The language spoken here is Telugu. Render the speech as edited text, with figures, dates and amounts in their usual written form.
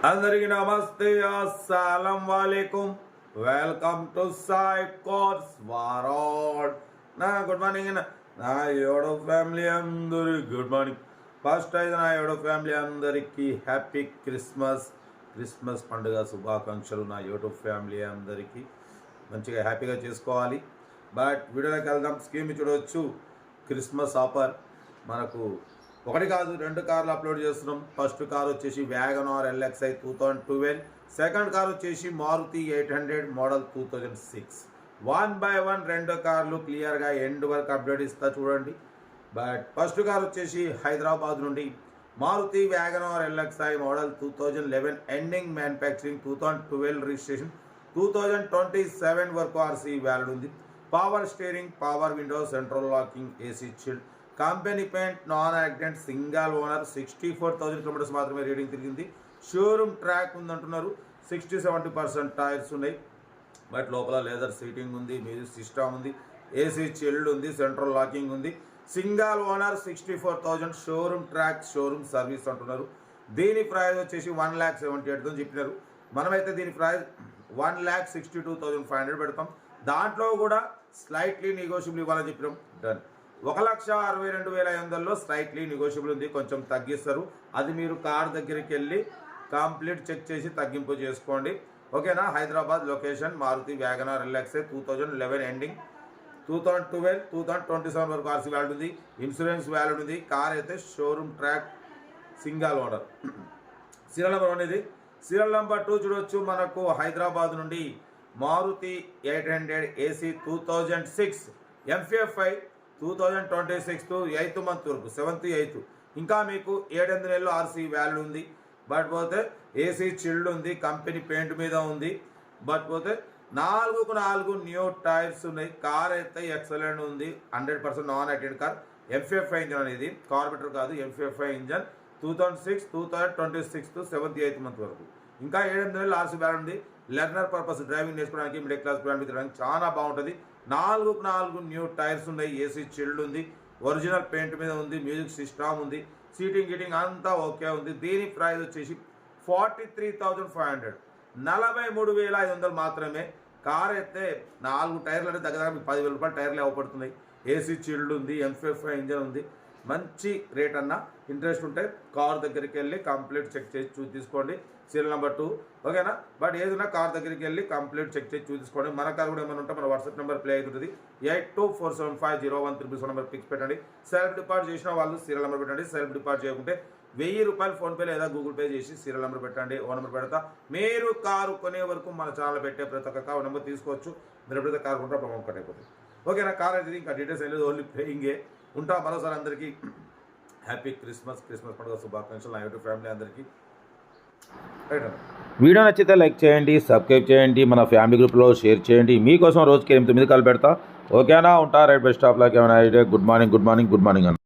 అందరికీ నమస్తే, అస్సలం వాలేకుమ్. వెల్కమ్ టు సాయి కోర్స్ వారాడ్. గుడ్ మార్నింగ్ నా యోడో ఫ్యామిలీ అందరికి గుడ్ మార్నింగ్. ఫస్ట్ అయితే నా యోడో ఫ్యామిలీ అందరికీ హ్యాపీ క్రిస్మస్ పండుగ శుభాకాంక్షలు. నా యూట్యూబ్ ఫ్యామిలీ అందరికీ మంచిగా హ్యాపీగా చేసుకోవాలి. బట్ వీడియోలోకి వెళ్దాం. స్కీమ్ చూడవచ్చు. క్రిస్మస్ ఆఫర్ మనకు ఒకటి కాదు 2 కార్లు అప్లోడ్ చేస్తున్నాం. ఫస్ట్ కార్ వచ్చేసి వ్యాగనార్ LXi 2012, సెకండ్ కార్ వచ్చేసి మారుతి 800 మోడల్ 2006. 1 by 1 2 కార్లు క్లియర్గా ఎండ్ వరకు అప్డేట్ ఇస్తా చూడండి. బట్ ఫస్ట్ కార్ వచ్చేసి హైదరాబాద్ నుండి Maruti WagonR LXi model 2011 ending manufacturing, 2012 registration, 2027 వరకు ఆర్సీ వ్యాలిడ్ ఉంది. Power steering, power window, central locking, AC chilled, company paint, non accident, single owner, 64,000 kilometres మాత్రమే రీడింగ్ తిరిగింది. షోరూమ్ ట్రాక్ ఉందంటున్నారు. 60-70% టైర్స్ ఉన్నాయి. బట్ లోపల లేదర్ సీటింగ్ ఉంది, మ్యూజిక్ సిస్టమ్ ఉంది, ఏసీ చిల్డ్ ఉంది, సెంట్రల్ లాకింగ్ ఉంది. Single owner, 64,000, showroom track, showroom service అంటున్నారు. దీని ప్రైస్ వచ్చేసి 1,78,000 చెప్పినారు. మనమైతే దీని ప్రైస్ 1,62,500 పెడతాం. దాంట్లో కూడా స్లైట్లీ నెగోషియబుల్ ఇవ్వాలని చెప్పినాం. డన్. 1,62,500లో స్లైట్లీ నెగోషియబుల్ ఉంది, కొంచెం తగ్గిస్తారు. అది మీరు కార్ దగ్గరికి వెళ్ళి కంప్లీట్ చెక్ చేసి తగ్గింపు చేసుకోండి. ఓకేనా. Hyderabad location, Maruti WagonR LXi 2011 ending, 2012, 2027 వరకు ఆర్సీ వ్యాలిడ్ ఉంది, ఇన్సూరెన్స్ వ్యాలిడ్ ఉంది. కార్ అయితే showroom track, single owner. Serial number 1 ఇది. సీరియల్ నెంబర్ 2 చూడవచ్చు. మనకు హైదరాబాద్ నుండి Maruti 800 AC 2006 MFI 2026 8th month వరకు 7th 8th ఇంకా మీకు 7-8 నెలలు ఆర్సీ వ్యాలిడ్ ఉంది. బట్ పోతే ఏసీ చిల్డ్ ఉంది, కంపెనీ పెయింట్ మీద ఉంది. బట్ పోతే 4 న్యూ టైర్స్ ఉన్నాయి. కార్ అయితే ఎక్సలెంట్ ఉంది, 100% non accident car. MFI engine అనేది కార్బెటర్ కాదు, MFI engine. 2006, 2026 7th 8th month వరకు ఇంకా 7-8 నెలలు ఆర్సీ వ్యాలిడ్ ఉంది. లెర్నర్ పర్పస్, డ్రైవింగ్ నేర్చుకోవడానికి, మిడిల్ క్లాస్ ఫ్యామిలీ తిరగడానికి చాలా బాగుంటుంది. 4 న్యూ టైర్స్ ఉన్నాయి, ఏసీ చిల్డ్ ఉంది, ఒరిజినల్ పెయింట్ మీద ఉంది, మ్యూజిక్ సిస్టమ్ ఉంది, సీటింగ్ గిటింగ్ అంతా ఓకే ఉంది. దీని ప్రైస్ వచ్చేసి 43,500, 43,500 మాత్రమే. కార్ అయితే 4 టైర్లు అంటే దగ్గర 10,000 రూపాయలు టైర్లు ఇవ్వబడుతున్నాయి. ఏసీ చిల్డ్ ఉంది, MFI ఇంజన్ ఉంది. మంచి రేట్ అన్న. ఇంట్రెస్ట్ ఉంటే కార్ దగ్గరికి వెళ్ళి కంప్లీట్ చెక్ చేసి తీసుకోండి. Serial number 2. ఓకేనా. బట్ ఏదైనా కార్ దగ్గరికి వెళ్ళి కంప్లీట్ చెక్ చేసి చూసుకోండి. మన కార్ కూడా ఏమైనా ఉంటే మన వాట్సాప్ నెంబర్ ప్లే అవుతుంది. 82475013 నెంబర్ ఫిక్స్ పెట్టండి. సెల్ఫ్ డిపాజిట్ చేసిన వాళ్ళు సీరియల్ నెంబర్ పెట్టండి. సెల్ఫ్ డిపాజిట్ చేయకుంటే 1,000 రూపాయలు ఫోన్పే లేదా గూగుల్ పే చేసి సీరియల్ నెంబర్ పెట్టండి. ఓ నెంబర్ పెడతా. మీరు కారు కొనే వరకు మన ఛానల్ పెట్టే ప్రతి ఒక్క కారు నెంబర్ తీసుకోవచ్చు. మీరు ఎప్పుడైతే కారు కొంటారో అప్పుడు అమౌంట్ కట్ అయిపోతుంది. ఓకేనా. కార్ అయితే ఇంకా డీటెయిల్స్ వెళ్ళేది ఓన్లీ పేయింగే. ఉంటా. మరోసారి అందరికీ హ్యాపీ క్రిస్మస్ పండుగ శుభాకాంక్షలు. నా యూట్యూబ్ ఫ్యామిలీ అందరికీ. వీడియో నచ్చితే లైక్ చేయండి, సబ్స్క్రైబ్ చేయండి, మన ఫ్యామిలీ గ్రూప్లో షేర్ చేయండి. మీకోసం రోజుకి 8-9 కాల్ పెడతా. ఓకేనా. ఉంటా. రైట్ బై స్టాప్ లాగా ఏమైనా అయితే గుడ్ మార్నింగ్ అన్న.